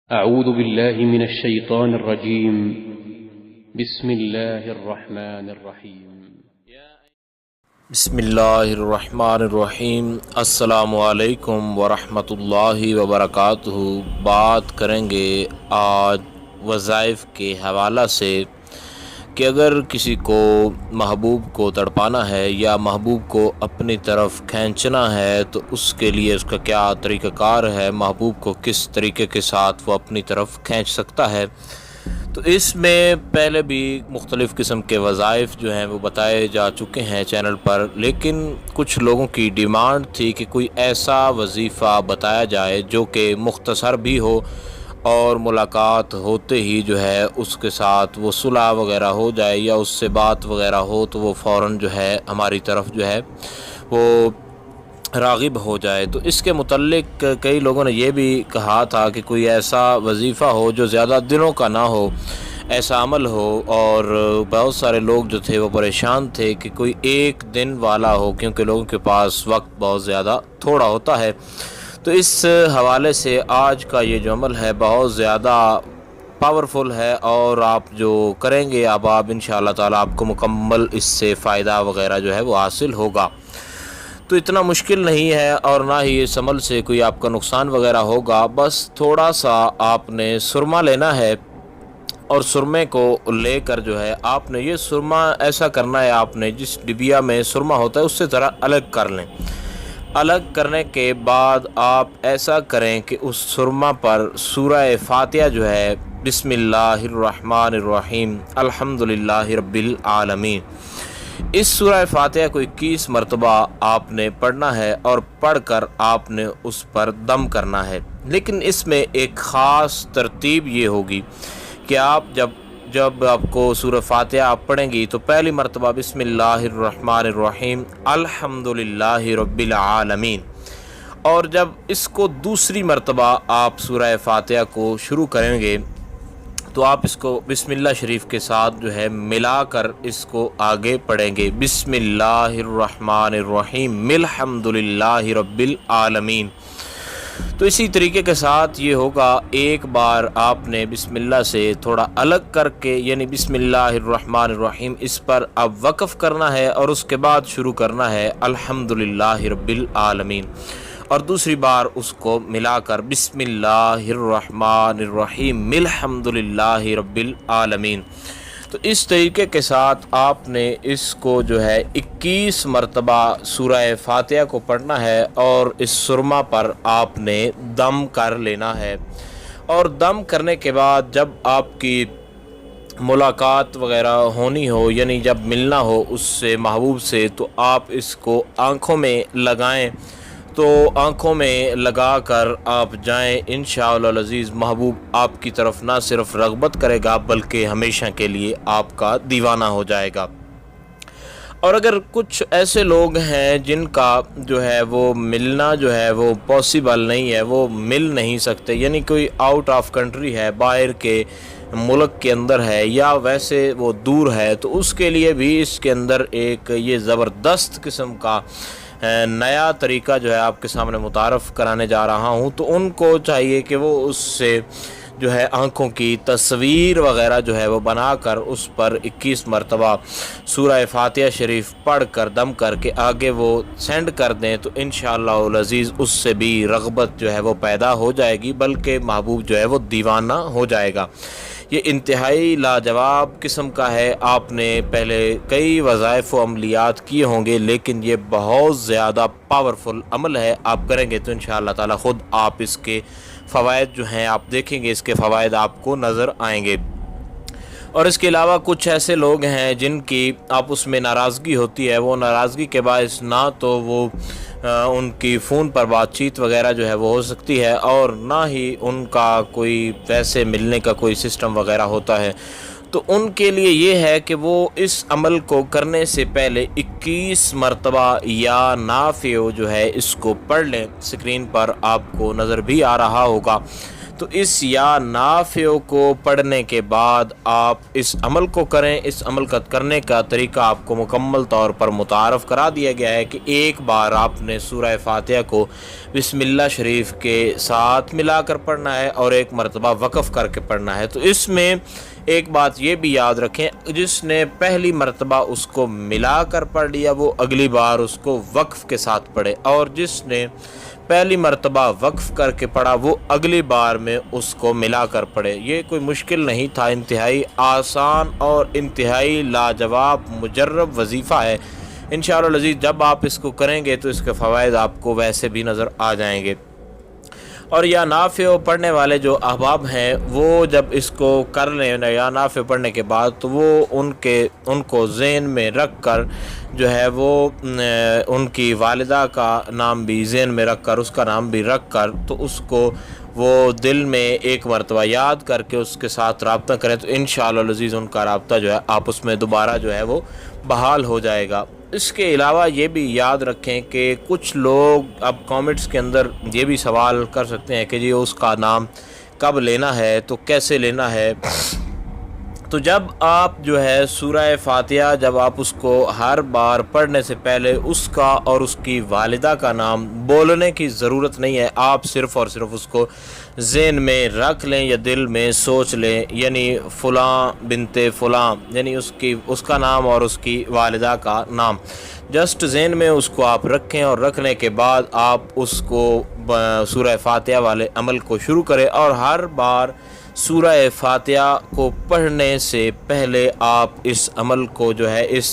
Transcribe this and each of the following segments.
أعوذ بالله من الشيطان الرجيم بسم الله الرحمن الرحيم بسم اللہ الرحمن الرحیم۔ السلام علیکم ورحمۃ اللہ وبرکاتہ۔ بات کریں گے آج وظائف کے حوالہ سے کہ اگر کسی کو محبوب کو تڑپانا ہے یا محبوب کو اپنی طرف کھینچنا ہے تو اس کے لیے اس کا کیا طریقہ کار ہے، محبوب کو کس طریقے کے ساتھ وہ اپنی طرف کھینچ سکتا ہے۔ تو اس میں پہلے بھی مختلف قسم کے وظائف جو ہیں وہ بتائے جا چکے ہیں چینل پر، لیکن کچھ لوگوں کی ڈیمانڈ تھی کہ کوئی ایسا وظیفہ بتایا جائے جو کہ مختصر بھی ہو اور ملاقات ہوتے ہی جو ہے اس کے ساتھ وہ صلح وغیرہ ہو جائے یا اس سے بات وغیرہ ہو تو وہ فوراً جو ہے ہماری طرف جو ہے وہ راغب ہو جائے۔ تو اس کے متعلق کئی لوگوں نے یہ بھی کہا تھا کہ کوئی ایسا وظیفہ ہو جو زیادہ دنوں کا نہ ہو، ایسا عمل ہو، اور بہت سارے لوگ جو تھے وہ پریشان تھے کہ کوئی ایک دن والا ہو، کیونکہ لوگوں کے پاس وقت بہت زیادہ تھوڑا ہوتا ہے۔ تو اس حوالے سے آج کا یہ جو عمل ہے بہت زیادہ پاورفل ہے، اور آپ جو کریں گے اب آپ انشاءاللہ تعالیٰ آپ کو مکمل اس سے فائدہ وغیرہ جو ہے وہ حاصل ہوگا۔ تو اتنا مشکل نہیں ہے اور نہ ہی اس عمل سے کوئی آپ کا نقصان وغیرہ ہوگا، بس تھوڑا سا آپ نے سرما لینا ہے، اور سرمے کو لے کر جو ہے آپ نے یہ سرما ایسا کرنا ہے، آپ نے جس ڈبیا میں سرما ہوتا ہے اس سے ذرا الگ کر لیں۔ الگ کرنے کے بعد آپ ایسا کریں کہ اس سرما پر سورہ فاتحہ جو ہے بسم اللہ الرحمن الرحیم الحمدللہ رب العالمین، اس سورہ فاتحہ کو 21 مرتبہ آپ نے پڑھنا ہے، اور پڑھ کر آپ نے اس پر دم کرنا ہے۔ لیکن اس میں ایک خاص ترتیب یہ ہوگی کہ آپ جب آپ کو سورہ فاتحہ آپ پڑھیں گی تو پہلی مرتبہ بسم اللہ الرحمن الرحیم الحمدللہ رب العالمین، اور جب اس کو دوسری مرتبہ آپ سورہ فاتحہ کو شروع کریں گے تو آپ اس کو بسم اللہ شریف کے ساتھ جو ہے ملا کر اس کو آگے پڑھیں گے، بسم اللہ الرحمن الرحیم الحمدللہ رب العالمین۔ تو اسی طریقے کے ساتھ یہ ہوگا، ایک بار آپ نے بسم اللہ سے تھوڑا الگ کر کے یعنی بسم اللہ الرحمن الرحیم اس پر اب وقف کرنا ہے، اور اس کے بعد شروع کرنا ہے الحمدللہ رب العالمین، اور دوسری بار اس کو ملا کر بسم اللہ الرحمن الرحیم الحمدللہ رب العالمین۔ تو اس طریقے کے ساتھ آپ نے اس کو جو ہے 21 مرتبہ سورہ فاتحہ کو پڑھنا ہے، اور اس سرما پر آپ نے دم کر لینا ہے، اور دم کرنے کے بعد جب آپ کی ملاقات وغیرہ ہونی ہو یعنی جب ملنا ہو اس سے محبوب سے، تو آپ اس کو آنکھوں میں لگائیں، تو آنکھوں میں لگا کر آپ جائیں، انشاءاللہ العزیز محبوب آپ کی طرف نہ صرف رغبت کرے گا بلکہ ہمیشہ کے لیے آپ کا دیوانہ ہو جائے گا۔ اور اگر کچھ ایسے لوگ ہیں جن کا جو ہے وہ ملنا جو ہے وہ پاسبل نہیں ہے، وہ مل نہیں سکتے، یعنی کوئی آؤٹ آف کنٹری ہے، باہر کے ملک کے اندر ہے، یا ویسے وہ دور ہے، تو اس کے لیے بھی اس کے اندر ایک یہ زبردست قسم کا نیا طریقہ جو ہے آپ کے سامنے متعارف کرانے جا رہا ہوں۔ تو ان کو چاہیے کہ وہ اس سے جو ہے آنکھوں کی تصویر وغیرہ جو ہے وہ بنا کر اس پر 21 مرتبہ سورہ فاتحہ شریف پڑھ کر دم کر کے آگے وہ سینڈ کر دیں، تو انشاءاللہ العزیز اس سے بھی رغبت جو ہے وہ پیدا ہو جائے گی، بلکہ محبوب جو ہے وہ دیوانہ ہو جائے گا۔ یہ انتہائی لاجواب قسم کا ہے، آپ نے پہلے کئی وظائف و عملیات کیے ہوں گے، لیکن یہ بہت زیادہ پاورفل عمل ہے، آپ کریں گے تو انشاءاللہ تعالی خود آپ اس کے فوائد جو ہیں آپ دیکھیں گے، اس کے فوائد آپ کو نظر آئیں گے۔ اور اس کے علاوہ کچھ ایسے لوگ ہیں جن کی آپس میں ناراضگی ہوتی ہے، وہ ناراضگی کے باعث نہ تو وہ ان کی فون پر بات چیت وغیرہ جو ہے وہ ہو سکتی ہے، اور نہ ہی ان کا کوئی ویسے ملنے کا کوئی سسٹم وغیرہ ہوتا ہے، تو ان کے لیے یہ ہے کہ وہ اس عمل کو کرنے سے پہلے 21 مرتبہ یا نافع جو ہے اس کو پڑھ لیں۔ اسکرین پر آپ کو نظر بھی آ رہا ہوگا، تو اس یا نافع کو پڑھنے کے بعد آپ اس عمل کو کریں۔ اس عمل کا کرنے کا طریقہ آپ کو مکمل طور پر متعارف کرا دیا گیا ہے کہ ایک بار آپ نے سورہ فاتحہ کو بسم اللہ شریف کے ساتھ ملا کر پڑھنا ہے اور ایک مرتبہ وقف کر کے پڑھنا ہے۔ تو اس میں ایک بات یہ بھی یاد رکھیں، جس نے پہلی مرتبہ اس کو ملا کر پڑھ لیا وہ اگلی بار اس کو وقف کے ساتھ پڑھے، اور جس نے پہلی مرتبہ وقف کر کے پڑھا وہ اگلی بار میں اس کو ملا کر پڑھے۔ یہ کوئی مشکل نہیں تھا، انتہائی آسان اور انتہائی لاجواب مجرب وظیفہ ہے۔ انشاءاللہ العزیز جب آپ اس کو کریں گے تو اس کے فوائد آپ کو ویسے بھی نظر آ جائیں گے۔ اور یا نافع پڑھنے والے جو احباب ہیں وہ جب اس کو کر لیں یا نافع پڑھنے کے بعد تو وہ ان کو ذہن میں رکھ کر جو ہے وہ ان کی والدہ کا نام بھی ذہن میں رکھ کر، اس کا نام بھی رکھ کر، تو اس کو وہ دل میں ایک مرتبہ یاد کر کے اس کے ساتھ رابطہ کریں تو انشاءاللہ العزیز ان کا رابطہ جو ہے آپس میں دوبارہ جو ہے وہ بحال ہو جائے گا۔ اس کے علاوہ یہ بھی یاد رکھیں کہ کچھ لوگ اب کامنٹس کے اندر یہ بھی سوال کر سکتے ہیں کہ جی اس کا نام کب لینا ہے، تو کیسے لینا ہے۔ تو جب آپ جو ہے سورہ فاتحہ جب آپ اس کو ہر بار پڑھنے سے پہلے اس کا اور اس کی والدہ کا نام بولنے کی ضرورت نہیں ہے، آپ صرف اور صرف اس کو ذہن میں رکھ لیں یا دل میں سوچ لیں، یعنی فلاں بنت فلاں، یعنی اس کا نام اور اس کی والدہ کا نام جسٹ ذہن میں اس کو آپ رکھیں، اور رکھنے کے بعد آپ اس کو سورہ فاتحہ والے عمل کو شروع کریں، اور ہر بار سورہ فاتحہ کو پڑھنے سے پہلے آپ اس عمل کو جو ہے اس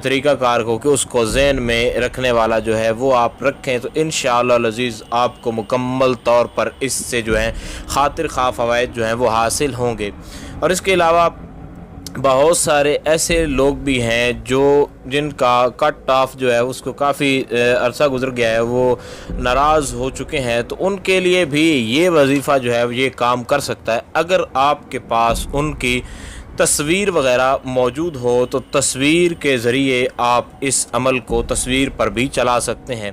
طریقہ کار کو کہ اس کو ذہن میں رکھنے والا جو ہے وہ آپ رکھیں، تو انشاءاللہ العزیز آپ کو مکمل طور پر اس سے جو ہے خاطر خواہ فوائد جو ہیں وہ حاصل ہوں گے۔ اور اس کے علاوہ بہت سارے ایسے لوگ بھی ہیں جن کا کٹ آف جو ہے اس کو کافی عرصہ گزر گیا ہے، وہ ناراض ہو چکے ہیں، تو ان کے لیے بھی یہ وظیفہ جو ہے یہ کام کر سکتا ہے۔ اگر آپ کے پاس ان کی تصویر وغیرہ موجود ہو تو تصویر کے ذریعے آپ اس عمل کو تصویر پر بھی چلا سکتے ہیں۔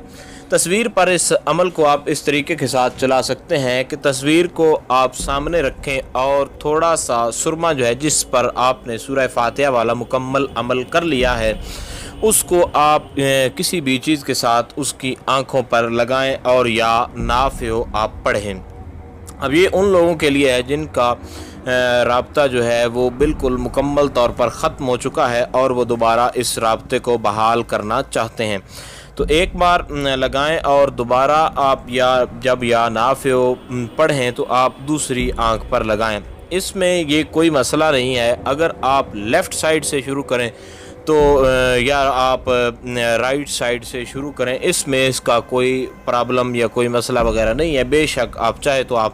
تصویر پر اس عمل کو آپ اس طریقے کے ساتھ چلا سکتے ہیں کہ تصویر کو آپ سامنے رکھیں اور تھوڑا سا سرما جو ہے جس پر آپ نے سورہ فاتحہ والا مکمل عمل کر لیا ہے اس کو آپ کسی بھی چیز کے ساتھ اس کی آنکھوں پر لگائیں اور یا نافع آپ پڑھیں۔ اب یہ ان لوگوں کے لیے ہے جن کا رابطہ جو ہے وہ بالکل مکمل طور پر ختم ہو چکا ہے اور وہ دوبارہ اس رابطے کو بحال کرنا چاہتے ہیں، تو ایک بار لگائیں اور دوبارہ آپ جب یا نافع پڑھیں تو آپ دوسری آنکھ پر لگائیں۔ اس میں یہ کوئی مسئلہ نہیں ہے، اگر آپ لیفٹ سائیڈ سے شروع کریں تو یا آپ رائٹ سائیڈ سے شروع کریں، اس میں اس کا کوئی پرابلم یا کوئی مسئلہ وغیرہ نہیں ہے۔ بے شک آپ چاہے تو آپ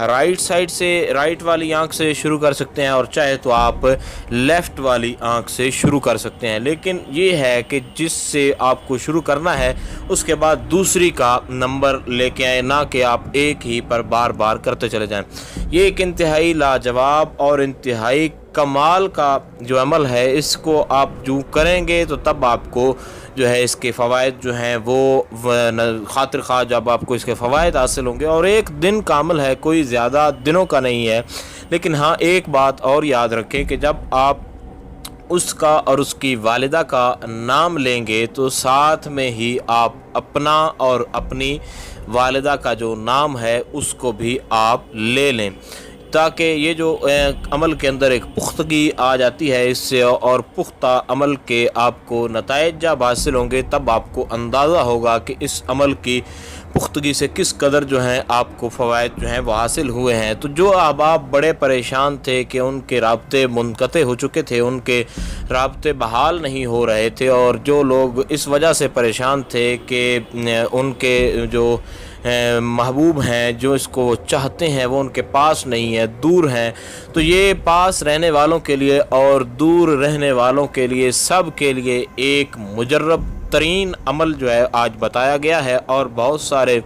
رائٹ سائیڈ سے رائٹ والی آنکھ سے شروع کر سکتے ہیں اور چاہے تو آپ لیفٹ والی آنکھ سے شروع کر سکتے ہیں، لیکن یہ ہے کہ جس سے آپ کو شروع کرنا ہے اس کے بعد دوسری کا نمبر لے کے آئیں، نہ کہ آپ ایک ہی پر بار بار کرتے چلے جائیں۔ یہ ایک انتہائی لاجواب اور انتہائی کمال کا جو عمل ہے، اس کو آپ جو کریں گے تو تب آپ کو جو ہے اس کے فوائد جو ہیں وہ خاطر خواہ جب آپ کو اس کے فوائد حاصل ہوں گے، اور ایک دن کا عمل ہے، کوئی زیادہ دنوں کا نہیں ہے۔ لیکن ہاں ایک بات اور یاد رکھیں کہ جب آپ اس کا اور اس کی والدہ کا نام لیں گے تو ساتھ میں ہی آپ اپنا اور اپنی والدہ کا جو نام ہے اس کو بھی آپ لے لیں، تاکہ یہ جو عمل کے اندر ایک پختگی آ جاتی ہے اس سے، اور پختہ عمل کے آپ کو نتائج جب حاصل ہوں گے تب آپ کو اندازہ ہوگا کہ اس عمل کی پختگی سے کس قدر جو ہیں آپ کو فوائد جو ہیں وہ حاصل ہوئے ہیں۔ تو جو احباب بڑے پریشان تھے کہ ان کے رابطے منقطع ہو چکے تھے، ان کے رابطے بحال نہیں ہو رہے تھے، اور جو لوگ اس وجہ سے پریشان تھے کہ ان کے جو محبوب ہیں جو اس کو چاہتے ہیں وہ ان کے پاس نہیں ہے، دور ہیں، تو یہ پاس رہنے والوں کے لیے اور دور رہنے والوں کے لیے سب کے لیے ایک مجرب ترین عمل جو ہے آج بتایا گیا ہے۔ اور بہت سارے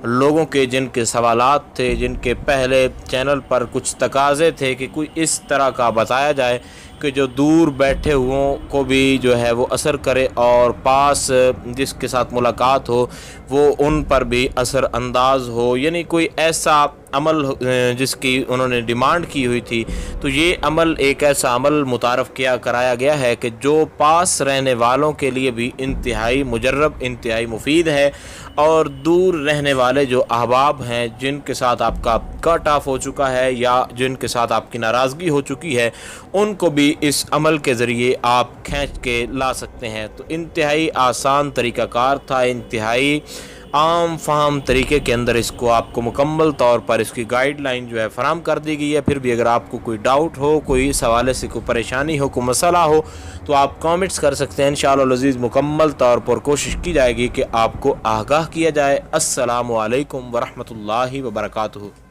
لوگوں کے جن کے سوالات تھے، جن کے پہلے چینل پر کچھ تقاضے تھے کہ کوئی اس طرح کا بتایا جائے کہ جو دور بیٹھے ہوں کو بھی جو ہے وہ اثر کرے اور پاس جس کے ساتھ ملاقات ہو وہ ان پر بھی اثر انداز ہو، یعنی کوئی ایسا عمل جس کی انہوں نے ڈیمانڈ کی ہوئی تھی، تو یہ عمل ایک ایسا عمل متعارف کرایا گیا ہے کہ جو پاس رہنے والوں کے لیے بھی انتہائی مجرب، انتہائی مفید ہے، اور دور رہنے والے جو احباب ہیں جن کے ساتھ آپ کا کٹ آف ہو چکا ہے یا جن کے ساتھ آپ کی ناراضگی ہو چکی ہے، ان کو بھی اس عمل کے ذریعے آپ کھینچ کے لا سکتے ہیں۔ تو انتہائی آسان طریقہ کار تھا، انتہائی عام فہم طریقے کے اندر اس کو آپ کو مکمل طور پر اس کی گائیڈ لائن جو ہے فراہم کر دی گئی ہے۔ پھر بھی اگر آپ کو کوئی ڈاؤٹ ہو، کوئی اس حوالے سے کوئی پریشانی ہو، کوئی مسئلہ ہو، تو آپ کامنٹس کر سکتے ہیں۔ انشاءاللہ العزیز مکمل طور پر کوشش کی جائے گی کہ آپ کو آگاہ کیا جائے۔ السلام علیکم ورحمۃ اللہ وبرکاتہ۔